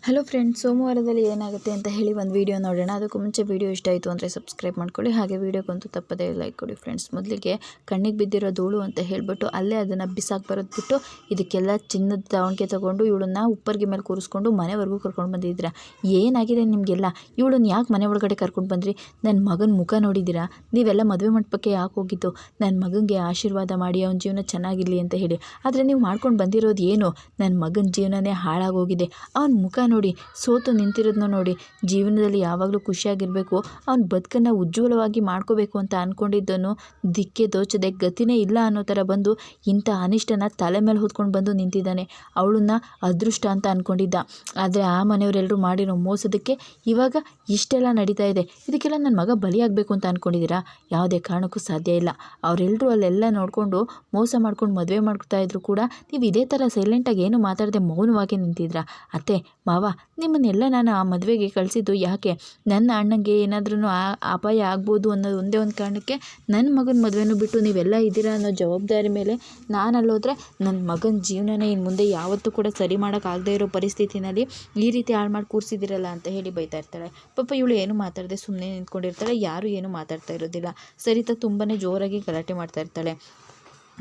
Hello friends, ಸೋಮವಾರದಲ್ಲಿ ಏನಾಗುತ್ತೆ ಅಂತ ಹೇಳಿ ಒಂದು ವಿಡಿಯೋ ನೋಡೋಣ. ಅದಕ್ಕೂ ಮುಂಚೆ ವಿಡಿಯೋ ಇಷ್ಟ ಆಯಿತು ಅಂದರೆ ಸಬ್ಸ್ಕ್ರೈಬ್ ಮಾಡ್ಕೊಳ್ಳಿ, ಹಾಗೆ ವಿಡಿಯೋಕ್ಕಂತೂ ತಪ್ಪದೇ ಲೈಕ್ ಕೊಡಿ ಫ್ರೆಂಡ್ಸ್. ಮೊದಲಿಗೆ ಕಣ್ಣಿಗೆ ಬಿದ್ದಿರೋ ಧೂಳು ಅಂತ ಹೇಳಿಬಿಟ್ಟು ಅಲ್ಲೇ ಅದನ್ನು ಬಿಸಾಕಿ ಬರೋದ್ಬಿಟ್ಟು ಇದಕ್ಕೆಲ್ಲ ಚಿನ್ನದ ದಾವಣಿಗೆ ತೊಗೊಂಡು ಇವಳನ್ನ ಉಪ್ಪರ್ಗೆ ಮೇಲೆ ಕೂರಿಸ್ಕೊಂಡು ಮನೆವರೆಗೂ ಕರ್ಕೊಂಡು ಬಂದಿದ್ದೀರಾ. ಏನಾಗಿದೆ ನಿಮಗೆಲ್ಲ? ಇವಳನ್ನ ಯಾಕೆ ಮನೆ ಒಳಗಡೆ ಕರ್ಕೊಂಡು ಬಂದ್ರಿ? ನನ್ನ ಮಗನ ಮುಖ ನೋಡಿದ್ದೀರಾ? ನೀವೆಲ್ಲ ಮದುವೆ ಮಂಟಪಕ್ಕೆ ಯಾಕೆ ಹೋಗಿದ್ದು? ನನ್ನ ಮಗನಿಗೆ ಆಶೀರ್ವಾದ ಮಾಡಿ ಅವನ ಜೀವನ ಚೆನ್ನಾಗಿರಲಿ ಅಂತ ಹೇಳಿ. ಆದರೆ ನೀವು ಮಾಡ್ಕೊಂಡು ಬಂದಿರೋದು ಏನು? ನನ್ನ ಮಗನ ಜೀವನನೇ ಹಾಳಾಗೋಗಿದೆ. ಅವನ ಮುಖ ನೋಡಿ, ಸೋತು ನಿಂತಿರೋದನ್ನ ನೋಡಿ. ಜೀವನದಲ್ಲಿ ಯಾವಾಗಲೂ ಖುಷಿಯಾಗಿರಬೇಕು, ಅವನ ಬದುಕನ್ನು ಉಜ್ವಲವಾಗಿ ಮಾಡ್ಕೋಬೇಕು ಅಂತ ಅಂದ್ಕೊಂಡಿದ್ದನು ದಿಕ್ಕೆ ದೋಚದೆ ಗತಿನೇ ಇಲ್ಲ ಅನ್ನೋ ಥರ ಬಂದು ಇಂಥ ಅನಿಷ್ಟನ ತಲೆ ಮೇಲೆ ಹೊತ್ಕೊಂಡು ಬಂದು ನಿಂತಿದ್ದಾನೆ. ಅವಳನ್ನ ಅದೃಷ್ಟ ಅಂತ ಅಂದ್ಕೊಂಡಿದ್ದ. ಆದರೆ ಆ ಮನೆಯವರೆಲ್ಲರೂ ಮಾಡಿರೋ ಮೋಸದಕ್ಕೆ ಇವಾಗ ಇಷ್ಟೆಲ್ಲ ನಡೀತಾ ಇದೆ. ಇದಕ್ಕೆಲ್ಲ ನನ್ನ ಮಗ ಬಲಿಯಾಗಬೇಕು ಅಂತ ಅಂದ್ಕೊಂಡಿದ್ದೀರಾ? ಯಾವುದೇ ಕಾರಣಕ್ಕೂ ಸಾಧ್ಯ ಇಲ್ಲ. ಅವರೆಲ್ಲರೂ ಅಲ್ಲೆಲ್ಲ ನೋಡಿಕೊಂಡು ಮೋಸ ಮಾಡ್ಕೊಂಡು ಮದುವೆ ಮಾಡ್ತಾ ಇದ್ರು ಕೂಡ ನೀವು ಇದೇ ಥರ ಸೈಲೆಂಟಾಗಿ ಏನು ಮಾತಾಡದೆ ಮೌನವಾಗಿ ನಿಂತಿದ್ರಾ? ಅತ್ತೆ ಮಾವ, ನಿಮ್ಮನ್ನೆಲ್ಲ ನಾನು ಆ ಮದುವೆಗೆ ಕಳಿಸಿದ್ದು ಯಾಕೆ? ನನ್ನ ಅಣ್ಣಂಗೆ ಏನಾದ್ರೂ ಅಪಾಯ ಆಗ್ಬೋದು ಅನ್ನೋದು ಒಂದೇ ಒಂದು ಕಾರಣಕ್ಕೆ ನನ್ನ ಮಗನ ಮದುವೆನೂ ಬಿಟ್ಟು ನೀವೆಲ್ಲ ಇದ್ದೀರಾ ಅನ್ನೋ ಜವಾಬ್ದಾರಿ ಮೇಲೆ ನಾನು ಅಲ್ಲೋದ್ರೆ ನನ್ನ ಮಗನ ಜೀವನನೇ ಇನ್ನು ಮುಂದೆ ಯಾವತ್ತೂ ಕೂಡ ಸರಿ ಮಾಡೋಕ್ಕಾಗದೇ ಇರೋ ಪರಿಸ್ಥಿತಿನಲ್ಲಿ ಈ ರೀತಿ ಹಾಳು ಮಾಡಿ ಕೂರಿಸಿದಿರಲ್ಲ ಅಂತ ಹೇಳಿ ಬೈತಾ ಇರ್ತಾಳೆ. ಪಾಪ ಇವಳು ಏನು ಮಾತಾಡದೆ ಸುಮ್ಮನೆ ನಿಂತ್ಕೊಂಡಿರ್ತಾಳೆ, ಯಾರೂ ಏನೂ ಮಾತಾಡ್ತಾ ಇರೋದಿಲ್ಲ. ಸರಿತಾ ತುಂಬಾ ಜೋರಾಗಿ ಗಲಾಟೆ ಮಾಡ್ತಾ ಇರ್ತಾಳೆ.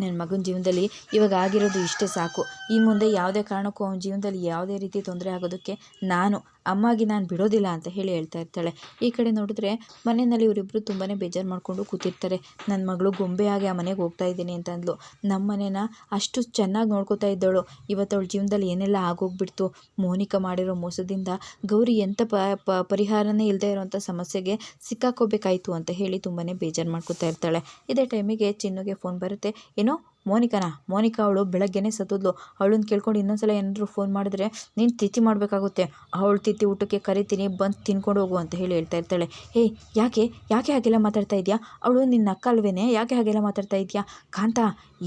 ನನ್ನ ಮಗನ ಜೀವನದಲ್ಲಿ ಇವಾಗ ಆಗಿರೋದು ಇಷ್ಟೇ ಸಾಕು. ಈ ಮುಂದೆ ಯಾವುದೇ ಕಾರಣಕ್ಕೂ ಅವನ ಜೀವನದಲ್ಲಿ ಯಾವುದೇ ರೀತಿ ತೊಂದರೆ ಆಗೋದಕ್ಕೆ ಅಮ್ಮಾಗಿ ನಾನು ಬಿಡೋದಿಲ್ಲ ಅಂತ ಹೇಳಿ ಹೇಳ್ತಾ ಇರ್ತಾಳೆ. ಈ ಕಡೆ ನೋಡಿದ್ರೆ ಮನೆಯಲ್ಲಿ ಇವರಿಬ್ಬರು ತುಂಬಾ ಬೇಜಾರು ಮಾಡಿಕೊಂಡು ಕೂತಿರ್ತಾರೆ. ನನ್ನ ಮಗಳು ಗೊಂಬೆಯಾಗಿ ಆ ಮನೆಗೆ ಹೋಗ್ತಾ ಇದ್ದೀನಿ ಅಂತ ಅಂದ್ಲು. ನಮ್ಮ ಮನೇನ ಅಷ್ಟು ಚೆನ್ನಾಗಿ ನೋಡ್ಕೋತಾ ಇದ್ದವಳು ಇವತ್ತು ಅವಳ ಜೀವನದಲ್ಲಿ ಏನೆಲ್ಲ ಆಗೋಗ್ಬಿಡ್ತು. ಮೋನಿಕಾ ಮಾಡಿರೋ ಮೋಸದಿಂದ ಗೌರಿ ಎಂಥ ಪರಿಹಾರನೇ ಇಲ್ಲದೆ ಇರೋವಂಥ ಸಮಸ್ಯೆಗೆ ಸಿಕ್ಕಾಕೋಬೇಕಾಯ್ತು ಅಂತ ಹೇಳಿ ತುಂಬಾ ಬೇಜಾರು ಮಾಡ್ಕೋತಾ ಇರ್ತಾಳೆ. ಇದೇ ಟೈಮಿಗೆ ಚಿನ್ನುಗೆ ಫೋನ್ ಬರುತ್ತೆ. ಏನೋ ಮೋನಿಕಾ ಅವಳು ಬೆಳಗ್ಗೆನೇ ಸತ್ತೋದ್ಲು. ಅವಳನ್ನ ಕೇಳ್ಕೊಂಡು ಇನ್ನೊಂದ್ಸಲ ಏನಾದರೂ ಫೋನ್ ಮಾಡಿದ್ರೆ ನೀನು ತಿಥಿ ಮಾಡಬೇಕಾಗುತ್ತೆ. ಅವಳು ತಿಥಿ ಊಟಕ್ಕೆ ಕರಿತೀನಿ, ಬಂದು ತಿನ್ಕೊಂಡು ಹೋಗು ಅಂತ ಹೇಳಿ ಹೇಳ್ತಾ ಇರ್ತಾಳೆ. ಯಾಕೆ ಹಾಗೆಲ್ಲ ಮಾತಾಡ್ತಾ ಇದೆಯಾ? ಅವಳು ನಿನ್ನ ಅಕ್ಕ ಅಲ್ವೇನೆ, ಯಾಕೆ ಹಾಗೆಲ್ಲ ಮಾತಾಡ್ತಾ ಇದೆಯಾ? ಕಾಂತ,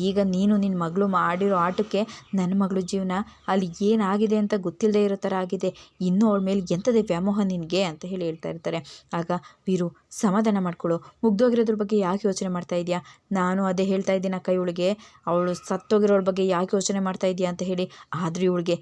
ಈಗ ನೀನು ನಿನ್ನ ಮಗಳು ಮಾಡಿರೋ ಆಟಕ್ಕೆ ನನ್ನ ಮಗಳು ಜೀವನ ಅಲ್ಲಿ ಏನಾಗಿದೆ ಅಂತ ಗೊತ್ತಿಲ್ಲದೆ ಇರೋ ಥರ ಆಗಿದೆ. ಇನ್ನೂ ಅವಳ ಮೇಲೆ ಎಂಥದೇ ವ್ಯಾಮೋಹ ನಿನಗೆ ಅಂತ ಹೇಳಿ ಹೇಳ್ತಾ ಇರ್ತಾರೆ. ಆಗ ವೀರು, ಸಮಾಧಾನ ಮಾಡ್ಕೊಳ್ಳು, ಮುಗ್ದೋಗಿರೋದ್ರ ಬಗ್ಗೆ ಯಾಕೆ ಯೋಚನೆ ಮಾಡ್ತಾ ಇದೆಯಾ? ನಾನು ಅದೇ ಹೇಳ್ತಾ ಇದ್ದೀನಿ ಅಕ್ಕ ಇವಳಿಗೆ, ಅವಳು ಸತ್ತೋಗಿರೋಳ ಬಗ್ಗೆ ಯಾಕೆ ಯೋಚನೆ ಮಾಡ್ತಾ ಇದೆಯಾ ಅಂತ ಹೇಳಿ. ಆದರೂ ಇವಳಿಗೆ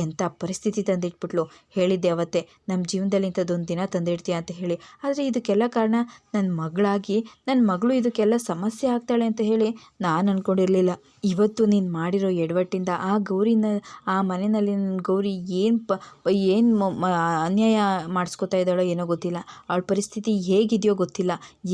ಎಂಥ ಪರಿಸ್ಥಿತಿ ತಂದಿಟ್ಬಿಟ್ಲು. ಹೇಳಿದ್ದೆ ಅವತ್ತೇ ನಮ್ಮ ಜೀವನದಲ್ಲಿ ಇಂಥದ್ದೊಂದು ದಿನ ತಂದಿಡ್ತೀಯ ಅಂತ ಹೇಳಿ. ಆದರೆ ಇದಕ್ಕೆಲ್ಲ ಕಾರಣ ನನ್ನ ಮಗಳಾಗಿ ನನ್ನ ಮಗಳು ಇದಕ್ಕೆಲ್ಲ ಸಮಸ್ಯೆ ಆಗ್ತಾಳೆ ಅಂತ ಹೇಳಿ ನಾನು ಅಂದ್ಕೊಂಡಿರಲಿಲ್ಲ. ಇವತ್ತು ನೀನು ಮಾಡಿರೋ ಎಡವಟ್ಟಿಂದ ಆ ಗೌರಿನ ಆ ಮನೆಯಲ್ಲಿ ನನ್ನ ಗೌರಿ ಏನು ಅನ್ಯಾಯ ಮಾಡಿಸ್ಕೊತಾ ಇದ್ದಾಳೋ ಏನೋ ಗೊತ್ತಿಲ್ಲ. ಅವಳ ಪರಿಸ್ಥಿತಿ ಹೇಗಿದೆಯೋ ಗೊತ್ತಿಲ್ಲ.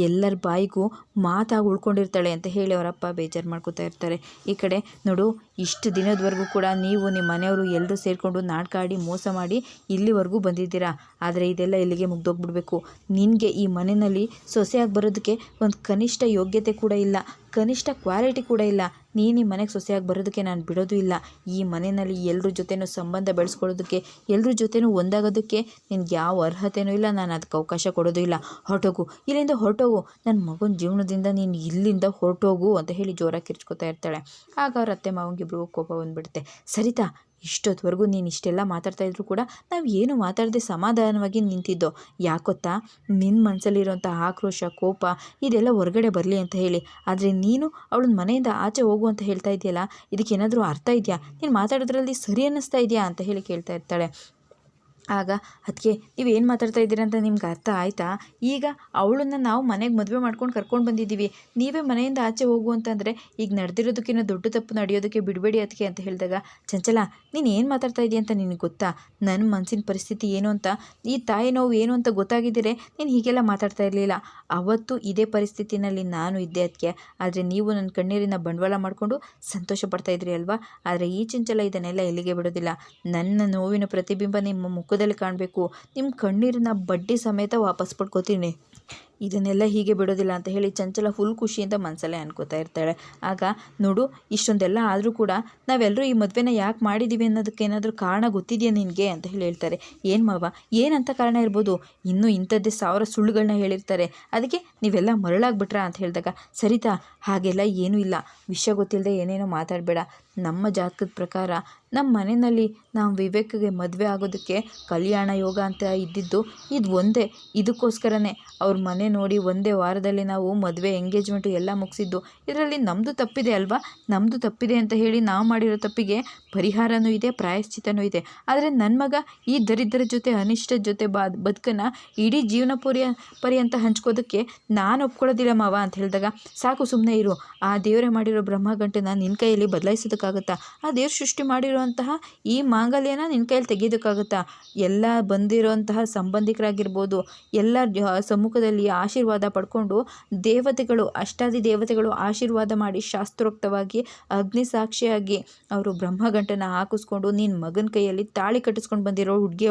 ಎಲ್ಲರ ಬಾಯಿಗೂ ಮಾತಾಗಿ ಉಳ್ಕೊಂಡಿರ್ತಾಳೆ ಅಂತ ಹೇಳಿ ಅವರಪ್ಪ ಬೇಜಾರು ಮಾಡ್ಕೋತಾ ಇರ್ತಾರೆ. ಈ ಕಡೆ ನೋಡು, ಇಷ್ಟು ದಿನದವರೆಗೂ ಕೂಡ ನೀವು ನಿಮ್ಮ ಮನೆಯವರು ಎಲ್ಲರೂ ಸೇರಿಕೊಂಡು ನಾಟಕ ಆಡಿ ಮೋಸ ಮಾಡಿ ಇಲ್ಲಿವರೆಗೂ ಬಂದಿದ್ದೀರಾ. ಆದರೆ ಇದೆಲ್ಲ ಇಲ್ಲಿಗೆ ಮುಗ್ದೋಗ್ಬಿಡ್ಬೇಕು. ನಿನಗೆ ಈ ಮನೆಯಲ್ಲಿ ಸೊಸೆಯಾಗಿ ಬರೋದಕ್ಕೆ ಒಂದು ಕನಿಷ್ಠ ಯೋಗ್ಯತೆ ಕೂಡ ಇಲ್ಲ, ಕನಿಷ್ಠ ಕ್ವಾಲಿಟಿ ಕೂಡ ಇಲ್ಲ. ನೀನು ಈ ಮನೆಗೆ ಸೊಸೆಯಾಗಿ ಬರೋದಕ್ಕೆ ನಾನು ಬಿಡೋದು ಇಲ್ಲ. ಈ ಮನೆಯಲ್ಲಿ ಎಲ್ಲರ ಜೊತೆನೂ ಸಂಬಂಧ ಬೆಳೆಸ್ಕೊಳ್ಳೋದಕ್ಕೆ, ಎಲ್ಲರ ಜೊತೆನೂ ಒಂದಾಗೋದಕ್ಕೆ ನಿನ್ಗೆ ಯಾವ ಅರ್ಹತೆಯೂ ಇಲ್ಲ. ನಾನು ಅದಕ್ಕೆ ಅವಕಾಶ ಕೊಡೋದು ಇಲ್ಲ. ಹೊರಟೋಗು, ಇಲ್ಲಿಂದ ಹೊರಟೋಗು, ನನ್ನ ಮಗನ ಜೀವನದಿಂದ ನೀನು ಇಲ್ಲಿಂದ ಹೊರಟೋಗು ಅಂತ ಹೇಳಿ ಜೋರಾಗಿ ಕಿರ್ಚ್ಕೊತಾ ಇರ್ತಾಳೆ. ಆಗ ಅವ್ರ ಅತ್ತೆ ಮಾವಂಗಿಬ್ರಿಗೂ ಕೋಪ ಬಂದುಬಿಡುತ್ತೆ. ಸರಿತಾ, ಇಷ್ಟೊತ್ತವರೆಗೂ ನೀನು ಇಷ್ಟೆಲ್ಲ ಮಾತಾಡ್ತಾ ಇದ್ರು ಕೂಡ ನಾವು ಏನು ಮಾತಾಡದೆ ಸಮಾಧಾನವಾಗಿ ನಿಂತಿದ್ದೋ. ಯಾಕೊತ್ತಾ, ನಿನ್ನ ಮನಸ್ಸಲ್ಲಿರೋಂಥ ಆಕ್ರೋಶ, ಕೋಪ ಇದೆಲ್ಲ ಹೊರಗಡೆ ಬರಲಿ ಅಂತ ಹೇಳಿ. ಆದರೆ ನೀನು ಅವಳನ್ನ ಮನೆಯಿಂದ ಆಚೆ ಹೋಗು ಅಂತ ಹೇಳ್ತಾ ಇದೆಯಲ್ಲ, ಇದಕ್ಕೇನಾದರೂ ಅರ್ಥ ಇದೆಯಾ? ನೀನು ಮಾತಾಡೋದ್ರಲ್ಲಿ ಸರಿ ಅನ್ನಿಸ್ತಾ ಇದೆಯಾ ಅಂತ ಹೇಳಿ ಕೇಳ್ತಾ ಇರ್ತಾಳೆ. ಆಗ ಅದಕ್ಕೆ ನೀವೇನು ಮಾತಾಡ್ತಾ ಇದ್ದೀರಾ ಅಂತ ನಿಮ್ಗೆ ಅರ್ಥ ಆಯಿತಾ? ಈಗ ಅವಳನ್ನು ನಾವು ಮನೆಗೆ ಮದುವೆ ಮಾಡ್ಕೊಂಡು ಕರ್ಕೊಂಡು ಬಂದಿದ್ದೀವಿ, ನೀವೇ ಮನೆಯಿಂದ ಆಚೆ ಹೋಗು ಅಂತಂದರೆ ಈಗ ನಡೆದಿರೋದಕ್ಕಿಂತ ದೊಡ್ಡ ತಪ್ಪು ನಡೆಯೋದಕ್ಕೆ ಬಿಡಬೇಡಿ ಅದಕ್ಕೆ ಅಂತ ಹೇಳಿದಾಗ, ಚಂಚಲ ನೀನು ಏನು ಮಾತಾಡ್ತಾ ಇದೆಯಾ ಅಂತ ನಿನಗೆ ಗೊತ್ತಾ? ನನ್ನ ಮನಸ್ಸಿನ ಪರಿಸ್ಥಿತಿ ಏನು ಅಂತ, ಈ ತಾಯಿ ನೋವು ಏನು ಅಂತ ಗೊತ್ತಾಗಿದ್ದರೆ ನೀನು ಹೀಗೆಲ್ಲ ಮಾತಾಡ್ತಾ ಇರಲಿಲ್ಲ. ಅವತ್ತು ಇದೇ ಪರಿಸ್ಥಿತಿನಲ್ಲಿ ನಾನು ಇದ್ದೆ ಅದಕ್ಕೆ. ಆದರೆ ನೀವು ನನ್ನ ಕಣ್ಣೀರಿನ ಬಂಡವಾಳ ಮಾಡಿಕೊಂಡು ಸಂತೋಷ ಪಡ್ತಾ ಇದ್ರಿ ಅಲ್ವಾ? ಆದರೆ ಈ ಚಂಚಲ ಇದನ್ನೆಲ್ಲ ಎಲ್ಲಿಗೆ ಬಿಡೋದಿಲ್ಲ. ನನ್ನ ನೋವಿನ ಪ್ರತಿಬಿಂಬ ನಿಮ್ಮ ಮುಖದಲ್ಲಿ ಕಾಣಬೇಕು, ನಿಮ್ಮ ಕಣ್ಣೀರನ್ನ ಬಡ್ಡಿ ಸಮೇತ ವಾಪಸ್ ಪಡ್ಕೋತೀನಿ, ಇದನ್ನೆಲ್ಲ ಹೀಗೆ ಬಿಡೋದಿಲ್ಲ ಅಂತ ಹೇಳಿ ಚಂಚಲ ಫುಲ್ ಖುಷಿಯಿಂದ ಮನಸ್ಸಲ್ಲೇ ಅನ್ಕೋತಾ ಇರ್ತಾಳೆ. ಆಗ ನೋಡು, ಇಷ್ಟೊಂದೆಲ್ಲ ಆದರೂ ಕೂಡ ನಾವೆಲ್ಲರೂ ಈ ಮದುವೆನ ಯಾಕೆ ಮಾಡಿದ್ದೀವಿ ಅನ್ನೋದಕ್ಕೆ ಏನಾದರೂ ಕಾರಣ ಗೊತ್ತಿದೆಯಾ ನಿನಗೆ ಅಂತ ಹೇಳಿ ಹೇಳ್ತಾರೆ. ಏನು ಮಾವ, ಏನಂತ ಕಾರಣ ಇರ್ಬೋದು? ಇನ್ನೂ ಇಂಥದ್ದೇ 1000 ಸುಳ್ಳುಗಳನ್ನ ಹೇಳಿರ್ತಾರೆ, ಅದಕ್ಕೆ ನೀವೆಲ್ಲ ಮರಳಾಗ್ಬಿಟ್ರಾ ಅಂತ ಹೇಳಿದಾಗ, ಸರಿತಾ ಹಾಗೆಲ್ಲ ಏನೂ ಇಲ್ಲ, ವಿಷಯ ಗೊತ್ತಿಲ್ಲದೆ ಏನೇನೋ ಮಾತಾಡಬೇಡ. ನಮ್ಮ ಜಾತಕದ ಪ್ರಕಾರ ನಮ್ಮ ಮನೆಯಲ್ಲಿ ನಾವು ವಿವೇಕ್ಗೆ ಮದುವೆ ಆಗೋದಕ್ಕೆ ಕಲ್ಯಾಣ ಯೋಗ ಅಂತ ಇದ್ದಿದ್ದು ಇದು ಒಂದೇ. ಇದಕ್ಕೋಸ್ಕರನೇ ಅವ್ರ ಮನೆ ನೋಡಿ ಒಂದೇ ವಾರದಲ್ಲಿ ನಾವು ಮದುವೆ ಎಂಗೇಜ್ಮೆಂಟು ಎಲ್ಲ ಮುಗಿಸಿದ್ದು. ಇದರಲ್ಲಿ ನಮ್ಮದು ತಪ್ಪಿದೆ ಅಲ್ವಾ? ನಮ್ಮದು ತಪ್ಪಿದೆ ಅಂತ ಹೇಳಿ ನಾವು ಮಾಡಿರೋ ತಪ್ಪಿಗೆ ಪರಿಹಾರನೂ ಇದೆ, ಪ್ರಾಯಶ್ಚಿತ್ತನೂ ಇದೆ. ಆದರೆ ನನ್ನ ಮಗ ಈ ದರಿದ್ರ ಜೊತೆ ಅನಿಷ್ಟದ ಜೊತೆ ಬದುಕನ್ನು ಇಡೀ ಜೀವನ ಪರ್ಯಂತ ಹಂಚ್ಕೋದಕ್ಕೆ ನಾನು ಒಪ್ಕೊಳ್ಳೋದಿಲ್ಲ ಮಾವ ಅಂತ ಹೇಳಿದಾಗ, ಸಾಕು ಸುಮ್ಮನೆ ಇರು. ಆ ದೇವರೇ ಮಾಡಿರೋ ಬ್ರಹ್ಮಗಂಟನ್ನು ನಿನ್ನ ಕೈಯಲ್ಲಿ ಬದಲಾಯಿಸೋದಕ್ಕಾಗುತ್ತಾ? ಆ ದೇವ್ರು ಸೃಷ್ಟಿ ಮಾಡಿರೋಂತಹ ಈ ಮಾಂಗಲ್ಯನ ನಿನ್ನ ಕೈಯಲ್ಲಿ ತೆಗೆಯೋದಕ್ಕಾಗುತ್ತಾ? ಎಲ್ಲ ಬಂದಿರೋಂತಹ ಸಂಬಂಧಿಕರಾಗಿರ್ಬೋದು, ಎಲ್ಲ ಸಮ್ಮುಖದಲ್ಲಿ ಆಶೀರ್ವಾದ ಪಡ್ಕೊಂಡು ದೇವತೆಗಳು, ಅಷ್ಟಾದಿ ದೇವತೆಗಳು ಆಶೀರ್ವಾದ ಮಾಡಿ ಶಾಸ್ತ್ರೋಕ್ತವಾಗಿ ಅಗ್ನಿ ಸಾಕ್ಷಿಯಾಗಿ ಅವರು ಬ್ರಹ್ಮಗಂಟನ್ನು ಹಾಕಿಸ್ಕೊಂಡು ನಿನ್ನ ಮಗನ ಕೈಯಲ್ಲಿ ತಾಳಿ ಕಟ್ಟಿಸ್ಕೊಂಡು ಬಂದಿರೋ ಹುಡುಗಿ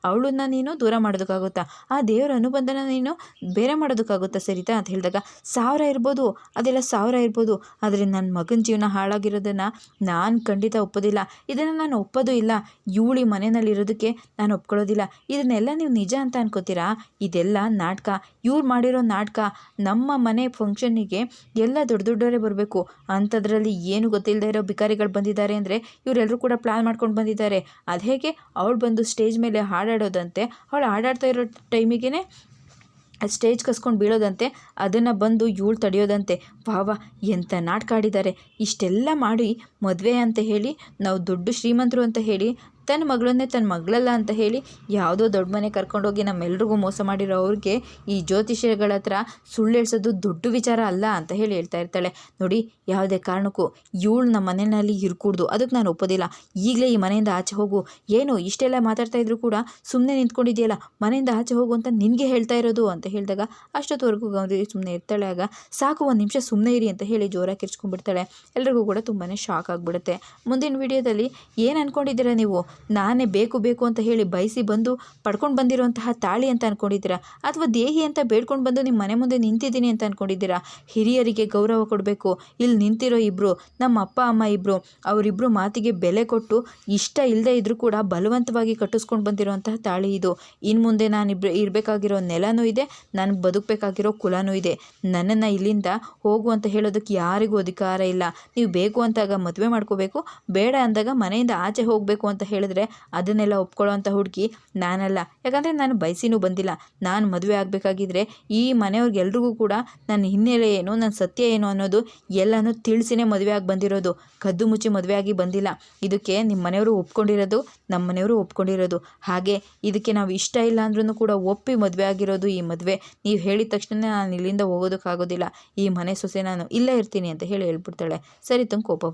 ಅವಳನ್ನ ನೀನು ದೂರ ಮಾಡೋದಕ್ಕಾಗುತ್ತಾ? ಆ ದೇವರ ಅನುಬಂಧನ ನೀನು ಬೇರೆ ಮಾಡೋದಕ್ಕಾಗುತ್ತಾ ಸರಿತಾ ಅಂತ ಹೇಳಿದಾಗ, 1000 ಇರ್ಬೋದು, ಅದೆಲ್ಲ 1000 ಇರ್ಬೋದು, ಆದರೆ ನನ್ನ ಮಗನ ಜೀವನ ಹಾಳಾಗಿರೋದನ್ನು ನಾನು ಖಂಡಿತ ಒಪ್ಪೋದಿಲ್ಲ. ಇದನ್ನು ನಾನು ಒಪ್ಪೋದು ಇಲ್ಲ. ಇವಳಿ ಮನೆಯಲ್ಲಿರೋದಕ್ಕೆ ನಾನು ಒಪ್ಕೊಳ್ಳೋದಿಲ್ಲ. ಇದನ್ನೆಲ್ಲ ನೀವು ನಿಜ ಅಂತ ಅನ್ಕೋತೀರಾ? ಇದೆಲ್ಲ ನಾಟಕ. ಇವ್ರು ಮಾಡಿರೋ ನಾಟಕ. ನಮ್ಮ ಮನೆ ಫಂಕ್ಷನ್ನಿಗೆ ಎಲ್ಲ ದೊಡ್ಡವರೇ ಬರಬೇಕು, ಅಂಥದ್ರಲ್ಲಿ ಏನು ಗೊತ್ತಿಲ್ಲದೆ ಇರೋ ಬಿಕಾರಿಗಳು ಬಂದಿದ್ದಾರೆ ಅಂದರೆ ಇವರೆಲ್ಲರೂ ಕೂಡ ಪ್ಲ್ಯಾನ್ ಮಾಡ್ಕೊಂಡು ಬಂದಿದ್ದಾರೆ. ಅದು ಹೇಗೆ? ಅವಳು ಬಂದು ಸ್ಟೇಜ್ ಮೇಲೆ ಹಾಡಾಡೋದಂತೆ, ಅವಳು ಹಾಡಾಡ್ತಾ ಇರೋ ಟೈಮಿಗೆ ಸ್ಟೇಜ್ ಕಸ್ಕೊಂಡು ಬೀಳೋದಂತೆ, ಅದನ್ನು ಬಂದು ಇವಳು ತಡೆಯೋದಂತೆ. ವಾವ, ಎಂಥ ನಾಟಕ ಆಡಿದ್ದಾರೆ. ಇಷ್ಟೆಲ್ಲ ಮಾಡಿ ಮದುವೆ ಅಂತ ಹೇಳಿ, ನಾವು ದೊಡ್ಡ ಶ್ರೀಮಂತರು ಅಂತ ಹೇಳಿ, ತನ್ನ ಮಗಳನ್ನೇ ತನ್ನ ಮಗಳಲ್ಲ ಅಂತ ಹೇಳಿ ಯಾವುದೋ ದೊಡ್ಡ ಮನೆ ಕರ್ಕೊಂಡೋಗಿ ನಮ್ಮೆಲ್ರಿಗೂ ಮೋಸ ಮಾಡಿರೋ ಅವ್ರಿಗೆ ಈ ಜ್ಯೋತಿಷಿಗಳ ಹತ್ರ ಸುಳ್ಳು ಹೇಳ್ಸೋದು ದೊಡ್ಡ ವಿಚಾರ ಅಲ್ಲ ಅಂತ ಹೇಳಿ ಹೇಳ್ತಾ ಇರ್ತಾಳೆ. ನೋಡಿ, ಯಾವುದೇ ಕಾರಣಕ್ಕೂ ಇವಳು ನಮ್ಮ ಮನೆಯಲ್ಲಿ ಇರ್ಕೂಡ್ದು, ಅದಕ್ಕೆ ನಾನು ಒಪ್ಪೋದಿಲ್ಲ. ಈಗಲೇ ಈ ಮನೆಯಿಂದ ಆಚೆ ಹೋಗು. ಏನು ಇಷ್ಟೆಲ್ಲ ಮಾತಾಡ್ತಾ ಇದ್ರು ಕೂಡ ಸುಮ್ಮನೆ ನಿಂತ್ಕೊಂಡಿದೆಯಲ್ಲ, ಮನೆಯಿಂದ ಆಚೆ ಹೋಗು ಅಂತ ನಿನಗೆ ಹೇಳ್ತಾ ಇರೋದು ಅಂತ ಹೇಳಿದಾಗ, ಅಷ್ಟೊತ್ತವರೆಗೂ ಗೌರಿ ಸುಮ್ಮನೆ ಇರ್ತಾಳೆ. ಆಗ ಸಾಕು, ಒಂದು ನಿಮಿಷ ಸುಮ್ಮನೆ ಇರಿ ಅಂತ ಹೇಳಿ ಜೋರಾಗಿ ಕಿರ್ಚ್ಕೊಂಡ್ಬಿಡ್ತಾಳೆ. ಎಲ್ರಿಗೂ ಕೂಡ ತುಂಬಾ ಶಾಕ್ ಆಗಿಬಿಡುತ್ತೆ. ಮುಂದಿನ ವಿಡಿಯೋದಲ್ಲಿ ಏನು ಅಂದ್ಕೊಂಡಿದ್ದೀರಾ ನೀವು? ನಾನೇ ಬೇಕು ಅಂತ ಹೇಳಿ ಬಯಸಿ ಬಂದು ಪಡ್ಕೊಂಡು ಬಂದಿರೋಂತಹ ತಾಳಿ ಅಂತ ಅಂದ್ಕೊಂಡಿದ್ದೀರಾ? ಅಥವಾ ದೇಹಿ ಅಂತ ಬೇಡ್ಕೊಂಡು ಬಂದು ನಿಮ್ಮ ಮನೆ ಮುಂದೆ ನಿಂತಿದ್ದೀನಿ ಅಂತ ಅಂದ್ಕೊಂಡಿದ್ದೀರಾ? ಹಿರಿಯರಿಗೆ ಗೌರವ ಕೊಡಬೇಕು. ಇಲ್ಲಿ ನಿಂತಿರೋ ಇಬ್ಬರು, ನಮ್ಮ ಅಪ್ಪ ಅಮ್ಮ ಇಬ್ಬರು, ಅವರಿಬ್ಬರು ಮಾತಿಗೆ ಬೆಲೆ ಕೊಟ್ಟು ಇಷ್ಟ ಇಲ್ಲದೆ ಇದ್ದರೂ ಕೂಡ ಬಲವಂತವಾಗಿ ಕಟ್ಟಿಸ್ಕೊಂಡು ಬಂದಿರೋಂತಹ ತಾಳಿ ಇದು. ಇನ್ನು ಮುಂದೆ ನಾನು ಇರಬೇಕಾಗಿರೋ ನೆಲನೂ ಇದೆ, ನನಗೆ ಬದುಕಬೇಕಾಗಿರೋ ಕುಲನೂ ಇದೆ. ನನ್ನನ್ನು ಇಲ್ಲಿಂದ ಹೋಗು ಅಂತ ಹೇಳೋದಕ್ಕೆ ಯಾರಿಗೂ ಅಧಿಕಾರ ಇಲ್ಲ. ನೀವು ಬೇಕು ಅಂತಾಗ ಮದುವೆ ಮಾಡ್ಕೋಬೇಕು, ಬೇಡ ಅಂದಾಗ ಮನೆಯಿಂದ ಆಚೆ ಹೋಗಬೇಕು ಅಂತ ಹೇಳಿದ್ರೆ ಅದನ್ನೆಲ್ಲ ಒಪ್ಕೊಳ್ಳೋ ಅಂಥ ಹುಡುಗಿ ನಾನಲ್ಲ. ಯಾಕಂದರೆ ನಾನು ಬಯಸಿನೂ ಬಂದಿಲ್ಲ. ನಾನು ಮದುವೆ ಆಗಬೇಕಾಗಿದ್ರೆ ಈ ಮನೆಯವ್ರಿಗೆಲ್ರಿಗೂ ಕೂಡ ನನ್ನ ಹಿನ್ನೆಲೆ ಏನು, ನನ್ನ ಸತ್ಯ ಏನು ಅನ್ನೋದು ಎಲ್ಲನೂ ತಿಳಿಸಿನೇ ಮದುವೆ ಆಗಿ ಬಂದಿರೋದು. ಕದ್ದು ಮುಚ್ಚಿ ಮದುವೆ ಆಗಿ ಬಂದಿಲ್ಲ. ಇದಕ್ಕೆ ನಿಮ್ಮ ಮನೆಯವರು ಒಪ್ಕೊಂಡಿರೋದು, ನಮ್ಮ ಮನೆಯವರು ಒಪ್ಕೊಂಡಿರೋದು. ಹಾಗೆ ಇದಕ್ಕೆ ನಾವು ಇಷ್ಟ ಇಲ್ಲ ಅಂದ್ರೂ ಕೂಡ ಒಪ್ಪಿ ಮದುವೆ ಆಗಿರೋದು ಈ ಮದುವೆ. ನೀವು ಹೇಳಿದ ತಕ್ಷಣ ನಾನು ಇಲ್ಲಿಂದ ಹೋಗೋದಕ್ಕಾಗೋದಿಲ್ಲ. ಈ ಮನೆ ಸೊಸೆ ನಾನು ಇಲ್ಲೇ ಇರ್ತೀನಿ ಅಂತ ಹೇಳಿ ಹೇಳ್ಬಿಡ್ತಾಳೆ. ಸರಿ, ತಂಗೆ ಕೋಪ